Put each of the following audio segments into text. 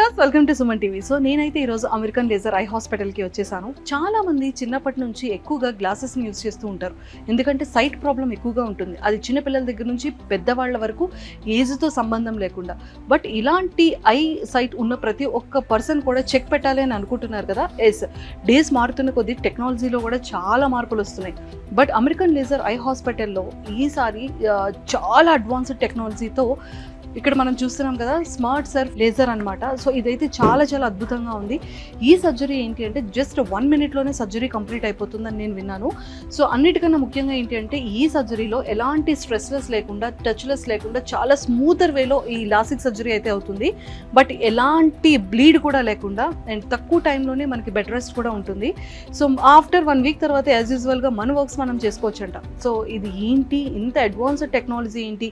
Viewers, welcome to Suman TV. So నేనైతే ఈరోజు American laser eye హాస్పిటల్కి వచ్చేసాను. చాలా మంది చిన్నప్పటి నుంచి ఎక్కువగా గ్లాసెస్ని యూజ్ చేస్తూ ఉంటారు. ఎందుకంటే సైట్ ప్రాబ్లం ఎక్కువగా ఉంటుంది. అది చిన్నపిల్లల దగ్గర నుంచి పెద్దవాళ్ళ వరకు ఏజ్తో సంబంధం లేకుండా. బట్ ఇలాంటి ఐ సైట్ ఉన్న ప్రతి ఒక్క పర్సన్ కూడా చెక్ పెట్టాలి అని అనుకుంటున్నారు కదా. ఎస్, డేస్ మారుతున్న కొద్దీ టెక్నాలజీలో కూడా చాలా మార్పులు వస్తున్నాయి. బట్ అమెరికన్ లేజర్ ఐ హాస్పిటల్లో ఈసారి చాలా అడ్వాన్స్డ్ టెక్నాలజీతో ఇక్కడ మనం చూస్తున్నాం కదా, స్మార్ట్ సర్ఫ్ లేజర్ అనమాట. సో ఇదైతే చాలా చాలా అద్భుతంగా ఉంది. ఈ సర్జరీ ఏంటి అంటే జస్ట్ 1 minute-లోనే సర్జరీ కంప్లీట్ అయిపోతుందని నేను విన్నాను. సో అన్నిటికన్నా ముఖ్యంగా ఏంటి అంటే ఈ సర్జరీలో ఎలాంటి స్ట్రెస్లెస్ లేకుండా, టచ్లెస్ లేకుండా చాలా స్మూతర్ వేలో ఈ లాసిక్ సర్జరీ అయితే అవుతుంది. బట్ ఎలాంటి బ్లీడ్ కూడా లేకుండా అండ్ తక్కువ టైంలోనే మనకి బెడ్ రెస్ట్ కూడా ఉంటుంది. సో ఆఫ్టర్ 1 week తర్వాత యాజ్ యూజువల్గా మన వర్క్స్ మనం చేసుకోవచ్చంట. సో ఇది ఏంటి, ఇంత అడ్వాన్స్డ్ టెక్నాలజీ ఏంటి,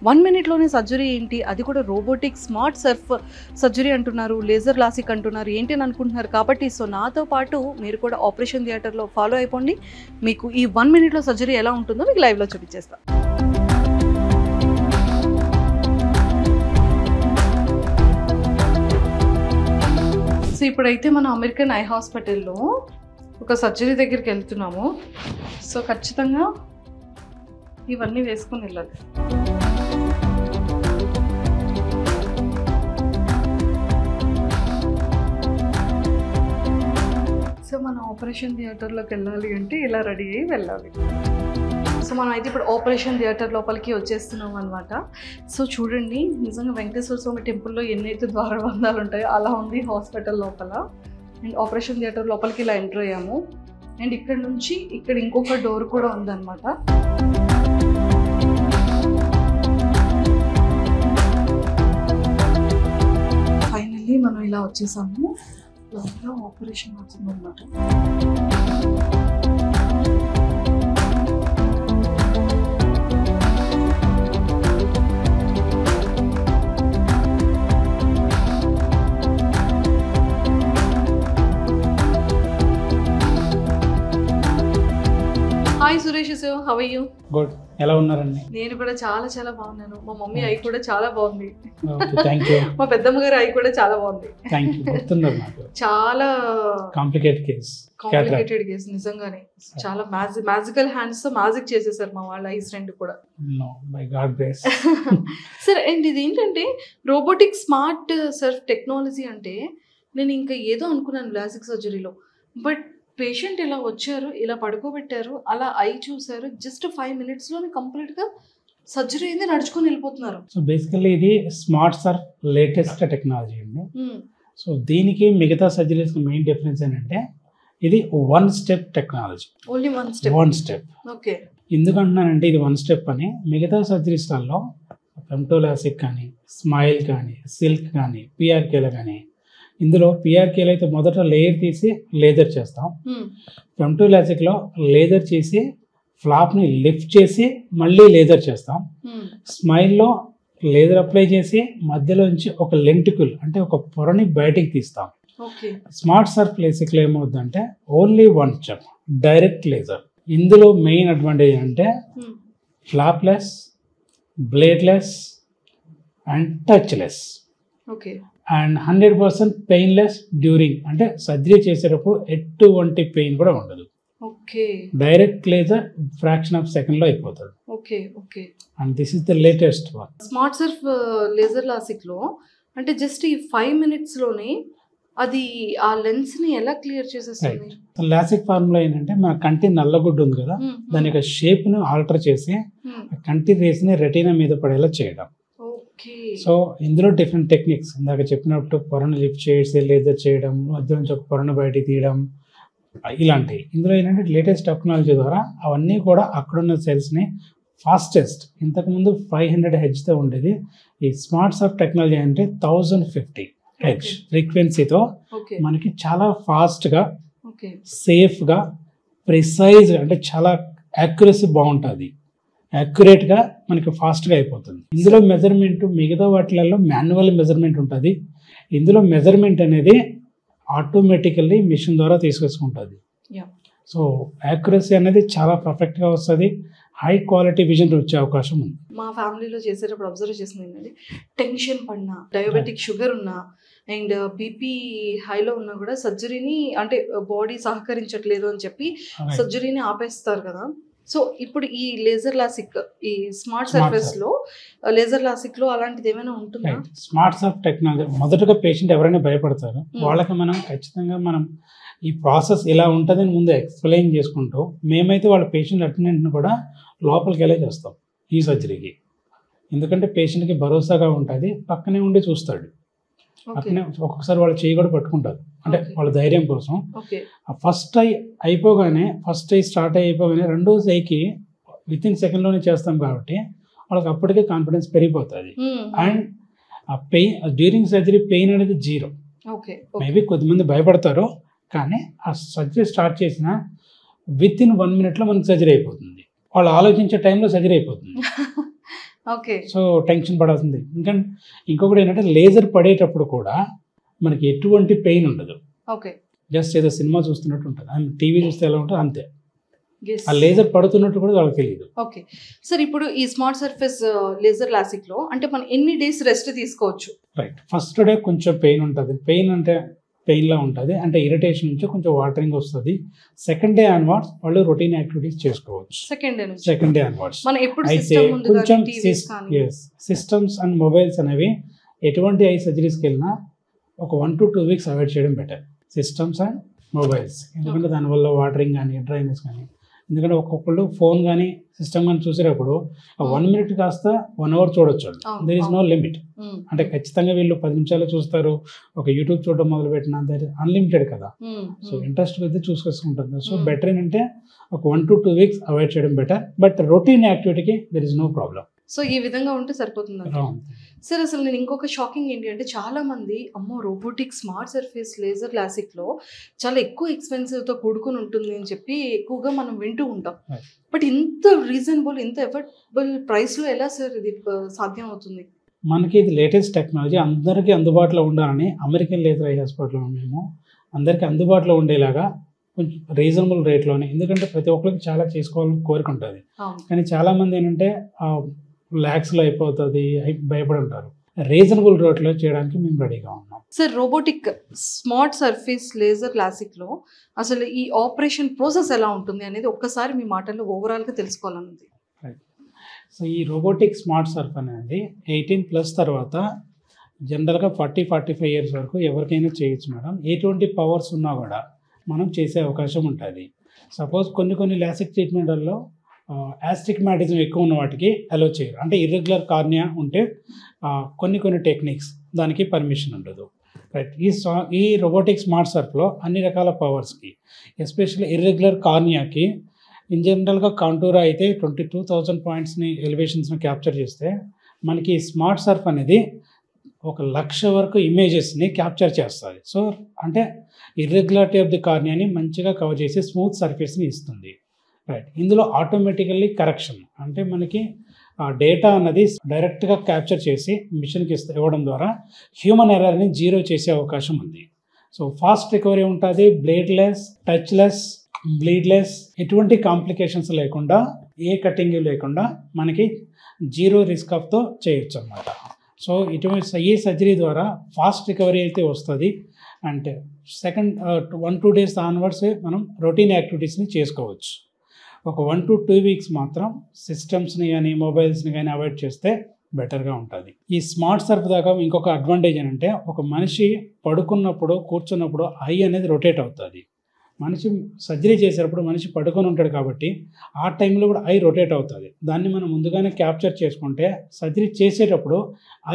1 minute-లోనే సర్జరీ ఏంటి, అది కూడా రోబోటిక్ స్మార్ట్ సర్ఫ్ సర్జరీ అంటున్నారు, లేజర్ లాసిక్ అంటున్నారు, ఏంటి అని అనుకుంటున్నారు. కాబట్టి సో నాతో పాటు మీరు కూడా ఆపరేషన్ థియేటర్లో ఫాలో అయిపోండి. మీకు ఈ 1 minute-లో సర్జరీ ఎలా ఉంటుందో మీకు లైవ్లో చూపించేస్తాను. సో ఇప్పుడైతే మనం అమెరికన్ ఐ హాస్పిటల్లో ఒక సర్జరీ దగ్గరికి వెళ్తున్నాము. సో ఖచ్చితంగా ఇవన్నీ వేసుకొని వెళ్ళాలి. సో మనం ఆపరేషన్ థియేటర్లోకి వెళ్ళాలి అంటే ఇలా రెడీ అయ్యి వెళ్ళాలి. సో మనం అయితే ఇప్పుడు ఆపరేషన్ థియేటర్ లోపలికి వచ్చేస్తున్నాం అనమాట. సో చూడండి, నిజంగా వెంకటేశ్వర స్వామి టెంపుల్లో ఎన్నైతే ద్వారబంధాలు ఉంటాయో అలా ఉంది హాస్పిటల్ లోపల. అండ్ ఆపరేషన్ థియేటర్ లోపలికి ఇలా ఎంటర్ అయ్యాము. అండ్ ఇక్కడ నుంచి ఇక్కడ ఇంకొక డోర్ కూడా ఉందన్నమాట. ఫైనల్లీ మనం ఇలా వచ్చేసాము. లోపల ఆపరేషన్ అవుతుందన్నమాట. Hi Suresh sir, how are you? Good. ఎలా ఉన్నారండి? నేను కూడా చాలా చాలా బాగున్నాను. మా మమ్మీ ఐ కూడా చాలా బాగుంది. Thank you. మా పెద్దమ్మ గారి ఐ కూడా చాలా బాగుంది. Thank you. గుర్తున్నారు నాకు. చాలా కాంప్లికేటెడ్ కేస్ నిజంగానే. చాలా మ్యాజికల్ హ్యాండ్స్ తో మ్యాజిక్ చేసేసారు మా వాళ్ళ ఐస్ రెండు కూడా. No, by God grace. సరే, అండ్ ఇది ఏంటంటే రోబోటిక్ స్మార్ట్ సర్ఫ్ టెక్నాలజీ అంటే నేను ఇంకా ఏదో అనుకున్నాను లాసిక్ సర్జరీలో. బట్ పేషెంట్ ఇలా వచ్చారు, ఇలా పడుకోబెట్టారు, అలా ఐ చూసారు, జస్ట్ 5 minutes-లోనే కంప్లీట్గా సర్జరీ అయింది, నడుచుకొని వెళ్ళిపోతున్నారు. సో బేసికల్లీ ఇది స్మార్ట్ సర్ఫ్ లేటెస్ట్ టెక్నాలజీ అండి. సో దీనికి మిగతా సర్జరీస్ మెయిన్ డిఫరెన్స్ ఏంటంటే ఇది 1 step technology. Only 1 step. Okay. ఎందుకంటున్నానంటే ఇది 1 step అని, మిగతా సర్జరీస్లలో ఫెమ్టోలాసిక్ కానీ, స్మైల్ కానీ, సిల్క్ కానీ, పిఆర్కేలు కానీ, ఇందులో పిఆర్కేలు అయితే మొదట లేయర్ తీసి లేజర్ చేస్తాం. ఫెమ్టోలాసిక్లో లేజర్ చేసి ఫ్లాప్ని లిఫ్ట్ చేసి మళ్ళీ లేజర్ చేస్తాం. స్మైల్లో లేజర్ అప్లై చేసి మధ్యలోంచి ఒక లెంటికుల్ అంటే ఒక పొరని బయటికి తీస్తాం. స్మార్ట్ సర్ఫ్ లేసిక్లో ఏమవుతుందంటే ఓన్లీ 1 step డైరెక్ట్ లేజర్. ఇందులో మెయిన్ అడ్వాంటేజ్ అంటే flapless, bladeless and touchless. Okay. And 100% painless during, అంటే సర్జరీ చేసేటప్పుడు ఎటువంటి పెయిన్ కూడా ఉండదు. Okay. Direct laser fraction of సెకండ్లో అయిపోతుంది. Okay. Okay. And this is the latest one. Smart surf laser లాసిక్లో అంటే జస్ట్ ఈ 5 minutes-లోనే అది ఆ లెన్స్ని ఎలా క్లియర్ చేసేస్తుంది? లాసిక్ ఫార్ములా ఏంటంటే మన కంటి నల్లగుడ్డు ఉంది కదా, దాని యొక్క షేప్ను ఆల్టర్ చేసి కంటి రేస్ని రెటీనా మీద పడేలా చేయడం. సో ఇందులో డిఫరెంట్ టెక్నిక్స్, ఇందాక చెప్పినట్టు పొరను లిఫ్ట్ చేసి లేజర్ చేయడం, మధ్య నుంచి ఒక పొరను బయటికి తీయడం, ఇలాంటివి. ఇందులో ఏంటంటే లేటెస్ట్ టెక్నాలజీ ద్వారా అవన్నీ కూడా అక్కడున్న సెల్స్ని ఫాస్టెస్ట్, ఇంతకుముందు 500 Hzతో ఉండేది, ఈ స్మార్ట్ సర్ఫ్ టెక్నాలజీ అంటే 1050 Hz ఫ్రీక్వెన్సీతో మనకి చాలా ఫాస్ట్గా, సేఫ్గా, ప్రిసైజ్గా, అంటే చాలా యాక్యురసీ బాగుంటుంది, యాక్యురేట్గా మనకి ఫాస్ట్గా అయిపోతుంది. ఇందులో మెజర్మెంట్ మిగతా వాటిలలో మాన్యువల్ మెజర్మెంట్ ఉంటుంది. ఇందులో మెజర్మెంట్ అనేది ఆటోమేటికల్లీ మిషన్ ద్వారా తీసుకొచ్చుకుంటుంది. సో యాక్యురసీ అనేది చాలా పర్ఫెక్ట్గా వస్తుంది. హై క్వాలిటీ విజన్ వచ్చే అవకాశం ఉంది. మా ఫ్యామిలీలో చేసేటప్పుడు అబ్జర్వ్ చేసింది ఏంటంటే టెన్షన్ పడినా, డయాబెటిక్ షుగర్ ఉన్నా, అండ్ బీపీ హైలో ఉన్నా కూడా సర్జరీని అంటే బాడీ సహకరించట్లేదు అని చెప్పి సర్జరీని ఆపేస్తారు కదా. సో ఇప్పుడు ఈ లేజర్ లాసిక్, ఈ స్మార్ట్ సర్ఫేస్ లో లేజర్ లాసిక్ లో అలాంటిది ఏమైనా ఉంటుందా? స్మార్ట్ సర్ఫ్ టెక్నాలజీ మొదటగా పేషెంట్ ఎవరైనా భయపడతారు, వాళ్ళకి మనం ఖచ్చితంగా మనం ఈ ప్రాసెస్ ఇలా ఉంటుందని ముందు ఎక్స్ప్లెయిన్ చేసుకుంటూ, మేమైతే వాళ్ళ పేషెంట్ అటెండెంట్ని కూడా లోపలికి వెళ్ళే చేస్తాం ఈ సర్జరీకి. ఎందుకంటే పేషెంట్కి భరోసాగా ఉంటుంది, పక్కనే ఉండి చూస్తాడు. పక్కనే ఒక్కొక్కసారి వాళ్ళు చేయి కూడా పట్టుకుంటారు, అంటే వాళ్ళ ధైర్యం కోసం. ఫస్ట్ ఐ స్టార్ట్ అయిపోగానే రెండో ఐకి విత్ ఇన్ సెకండ్లోనే చేస్తాం కాబట్టి వాళ్ళకి అప్పటికే కాన్ఫిడెన్స్ పెరిగిపోతుంది. అండ్ ఆ పెయిన్ డ్యూరింగ్ సర్జరీ పెయిన్ అనేది 0. మేబీ కొద్దిమంది భయపడతారు, కానీ ఆ సర్జరీ స్టార్ట్ చేసిన విత్ ఇన్ 1 minute మనకి సర్జరీ అయిపోతుంది. వాళ్ళు ఆలోచించే టైంలో సర్జరీ అయిపోతుంది. సో టెన్షన్ పడాల్సింది. ఇంకొకటి ఏంటంటే లేజర్ పడేటప్పుడు కూడా మనకి ఎటువంటి పెయిన్ ఉండదు. జస్ట్ ఏదో సినిమా చూస్తున్నట్టు ఉంటుంది, టీవీ చూస్తే ఎలా ఉంటుంది అంతే. ఆ లేజర్ పడుతున్నట్టు కూడా వాళ్ళకి తెలియదు. ఓకే సార్, ఇప్పుడు ఈ స్మార్ట్ సర్ఫేస్ లేజర్ లాసిక్ లో అంటే మనం ఎన్ని డేస్ రెస్ట్ తీసుకోవచ్చు? రైట్, ఫస్ట్ డే కొంచెం పెయిన్ ఉంటుంది. పెయిన్ అంటే పెయిన్లా ఉంటుంది, అంటే ఇరిటేషన్ నుంచి కొంచెం వాటరింగ్ వస్తుంది. సెకండ్ డే ఆన్వర్డ్స్ వాళ్ళు రొటీన్ యాక్టివిటీస్ చేసుకోవచ్చు. సెకండ్ డే ఆన్వర్డ్స్ అయితే కొంచెం సిస్టమ్స్ అండ్ మొబైల్స్ అనేవి ఎటువంటి ఐ సర్జరీస్కి వెళ్ళినా ఒక 1 to 2 weeks అవాయిడ్ చేయడం బెటర్. సిస్టమ్స్ అండ్ మొబైల్స్, ఎందుకంటే దానివల్ల వాటరింగ్ కానీ డ్రైనెస్ కానీ, ఎందుకంటే ఒక్కొక్కళ్ళు ఫోన్ కానీ సిస్టమ్ కానీ చూసేటప్పుడు 1 minute కాస్త 1 hour చూడొచ్చు. There is no limit. అంటే ఖచ్చితంగా వీళ్ళు 10 నిమిషాలు చూస్తారు. ఒక యూట్యూబ్ చూడడం మొదలు పెట్టిన అన్లిమిటెడ్ కదా. సో ఇంట్రెస్ట్ అయితే చూసుకొస్తుంటుంది. సో బెటర్ ఏంటంటే ఒక 1 to 2 weeks అవాయిడ్ చేయడం బెటర్. బట్ రొటీన్ యాక్టివిటీకి there is no problem. So ఈ విధంగా ఉంటే సరిపోతుంది సార్. అసలు నేను ఇంకొక షాకింగ్ ఏంటి అంటే, చాలా మంది అమ్మో robotic smart surface laser LASIK లో చాలా ఎక్కువ ఎక్స్పెన్సివ్ తో కూడుకుని ఉంటుంది అని చెప్పి ఎక్కువగా మనం వింటూ ఉంటాం. బట్ ఇంత రీజనబుల్, ఇంత ఎఫర్డబుల్ ప్రైస్ లో ఎలా సార్ ఇది సాధ్యం అవుతుంది? మనకి ఇది లేటెస్ట్ టెక్నాలజీ, అందరికీ అందుబాటులో ఉండాలని అమెరికన్ లేజర్ ఐ హాస్పిటల్లో మేము అందరికీ అందుబాటులో ఉండేలాగా కొంచెం రీజనబుల్ రేట్లోనే, ఎందుకంటే ప్రతి ఒక్కరికి చాలా చేసుకోవాలని కోరిక ఉంటుంది. కానీ చాలామంది ఏంటంటే ల్యాక్స్లో అయిపోతుంది భయపడి ఉంటారు. రీజనబుల్ రేట్లో చేయడానికి మేము రెడీగా ఉన్నాం. Sir robotic smart surface laser LASIK లో అసలు ఈ ఆపరేషన్ ప్రాసెస్ ఎలా ఉంటుంది అనేది ఒక్కసారి మీ మాటల్లో ఓవరాల్గా తెలుసుకోవాలన్నది. సో ఈ రోబోటిక్ స్మార్ట్ సర్ఫ్ అనేది 18+ తర్వాత జనరల్గా 40-45 years వరకు ఎవరికైనా చేయొచ్చు మేడం. ఎటువంటి పవర్స్ ఉన్నా కూడా మనం చేసే అవకాశం ఉంటుంది. సపోజ్ కొన్ని లాసిక్ ట్రీట్మెంట్లలో యాస్టిగ్మాటిజం ఎక్కువ ఉన్న వాటికి అలో చేయరు, అంటే ఇర్రెగ్యులర్ కార్నియా ఉంటే కొన్ని టెక్నిక్స్ దానికి పర్మిషన్ ఉండదు. రైట్, ఈ రోబోటిక్ స్మార్ట్ సర్ఫ్లో అన్ని రకాల పవర్స్కి, ఎస్పెషల్లీ ఇర్రెగ్యులర్ కార్నియాకి ఇన్ జనరల్గా కాంటూరా అయితే 22,000 పాయింట్స్ని ఎలివేషన్స్ని క్యాప్చర్ చేస్తే, మనకి స్మార్ట్ సర్ఫ్ అనేది 1,00,000 వరకు ఇమేజెస్ని క్యాప్చర్ చేస్తుంది. సో అంటే ఇర్రెగ్యులారిటీ ఆఫ్ ది కార్నియాని మంచిగా కవర్ చేసి స్మూత్ సర్ఫేస్ని ఇస్తుంది. రైట్, ఇందులో ఆటోమేటికల్లీ కరెక్షన్, అంటే మనకి ఆ డేటా అన్నది డైరెక్ట్గా క్యాప్చర్ చేసి మిషన్కి ఇవ్వడం ద్వారా హ్యూమన్ ఎర్రర్ని 0 చేసే అవకాశం ఉంది. సో ఫాస్ట్ రికవరీ ఉంటుంది, బ్లేడ్లెస్, టచ్లెస్, బ్లీడ్లెస్, ఎటువంటి కాంప్లికేషన్స్ లేకుండా, ఏ కటింగ్ లేకుండా మనకి 0 risk ఆఫ్తో చేయొచ్చు అన్నమాట. సో ఈ సర్జరీ ద్వారా ఫాస్ట్ రికవరీ అయితే వస్తుంది. అంటే సెకండ్ 1-2 days ఆన్వర్డ్స్ మనం రొటీన్ యాక్టివిటీస్ని చేసుకోవచ్చు. ఒక 1 to 2 weeks మాత్రం సిస్టమ్స్ని కానీ మొబైల్స్ని కానీ అవాయిడ్ చేస్తే బెటర్గా ఉంటుంది. ఈ స్మార్ట్ సర్ఫ్ దాకా ఇంకొక అడ్వాంటేజ్ ఏంటంటే, ఒక మనిషి పడుకున్నప్పుడు కూర్చున్నప్పుడు ఐ అనేది రొటేట్ అవుతుంది. మనిషి సర్జరీ చేసేటప్పుడు మనిషి పడుకొని ఉంటాడు కాబట్టి ఆ టైంలో కూడా ఐ రొటేట్ అవుతుంది. దాన్ని మనం ముందుగానే క్యాప్చర్ చేసుకుంటే సర్జరీ చేసేటప్పుడు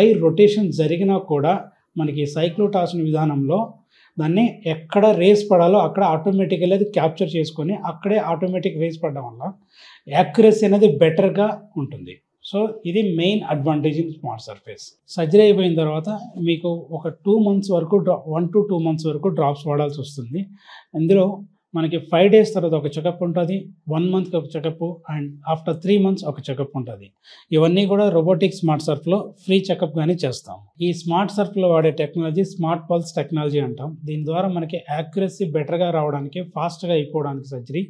ఐ రొటేషన్ జరిగినా కూడా మనకి సైక్లోటాక్సిన్ విధానంలో దాన్ని ఎక్కడ రేస్ పడాలో అక్కడ ఆటోమేటిక్గా అది క్యాప్చర్ చేసుకొని అక్కడే ఆటోమేటిక్ రేస్ పడడం వల్ల యాక్యురసీ అనేది బెటర్గా ఉంటుంది. సో ఇది main advantage in smart surface. Surgery అయిపోయిన తర్వాత మీకు ఒక 2 months వరకు 1 to 2 months వరకు డ్రాప్స్ వాడాల్సి వస్తుంది. ఇందులో మనకి 5 days తర్వాత ఒక చెకప్ ఉంటుంది, 1 monthకి ఒక చెకప్, అండ్ ఆఫ్టర్ 3 months ఒక చెకప్ ఉంటుంది. ఇవన్నీ కూడా రోబోటిక్ స్మార్ట్ సర్ఫ్లో ఫ్రీ చెకప్ కానీ చేస్తాం. ఈ స్మార్ట్ సర్ఫ్లో వాడే టెక్నాలజీ స్మార్ట్ పల్స్ టెక్నాలజీ అంటాం. దీని ద్వారా మనకి యాక్యురసీ బెటర్గా రావడానికి, ఫాస్ట్గా అయిపోవడానికి సర్జరీ,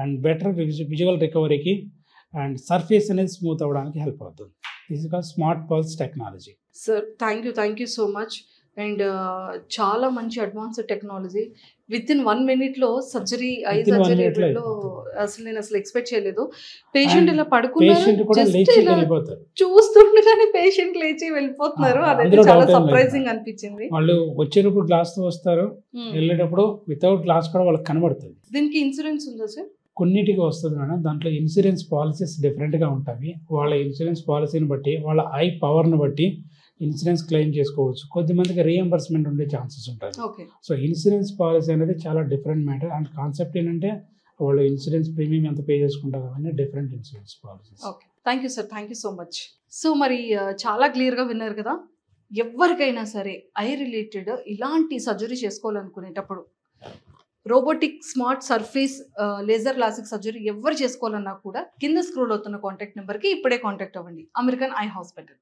అండ్ బెటర్ విజువల్ రికవరీకి, అండ్ సర్ఫేస్ అనేది స్మూత్ అవ్వడానికి హెల్ప్ అవుతుంది. This is called smart pulse technology. Sir thank you so much. And చాలా మంచి advanced technology. Within 1 minute surgery, I Within 1 surgery minute లో అసలు నేను ఎక్స్పెక్ట్ చేయలేదు. పేషెంట్ ఇలా పడుకున్నారు, పేషెంట్ కూడా just లేచి ఇలా వెళ్ళిపోతారు. చూస్తుండగానే పేషెంట్ లేచి వెళ్ళిపోతున్నారు. అదైతే అందులో చాలా doubt ఏం లేదు. సర్ప్రైజింగ్ అనిపించింది. వాళ్ళు వచ్చేటప్పుడు గ్లాస్ తో వస్తారు, వెళ్ళేటప్పుడు వితౌట్ గ్లాస్ కూడా వాళ్ళకి కనబడుతుంది. దీనికి ఇన్సూరెన్స్ ఉందా సార్? కొన్నిటికి వస్తుంది మేడం. దాంట్లో ఇన్సూరెన్స్ పాలసీస్ డిఫరెంట్గా ఉంటాయి. వాళ్ళ ఇన్సూరెన్స్ పాలసీని బట్టి, వాళ్ళ ఐ పవర్ని బట్టి ఇన్సూరెన్స్ క్లెయిమ్ చేసుకోవచ్చు. కొద్దిమందికి రీఎంబర్స్మెంట్ ఉండే ఛాన్సెస్ ఉంటాయి. ఓకే. సో ఇన్సూరెన్స్ పాలసీ అనేది చాలా డిఫరెంట్ మ్యాటర్. అండ్ కాన్సెప్ట్ ఏంటంటే వాళ్ళు ఇన్సూరెన్స్ ప్రీమియం ఎంత పే చేసుకుంటారు అవన్నీ different insurance policies. Okay, thank you sir, thank you so much. So మరి చాలా క్లియర్గా విన్నారు కదా. ఎవరికైనా సరే ఐ రిలేటెడ్ ఇలాంటి సర్జరీ చేసుకోవాలనుకునేటప్పుడు robotic smart surface laser LASIK surgery ఎవరు చేసుకోవాలన్నా కూడా కింద స్క్రోల్ అవుతున్న కాంటాక్ట్ నెంబర్కి ఇప్పుడే కాంటాక్ట్ అవ్వండి. American eye hospital.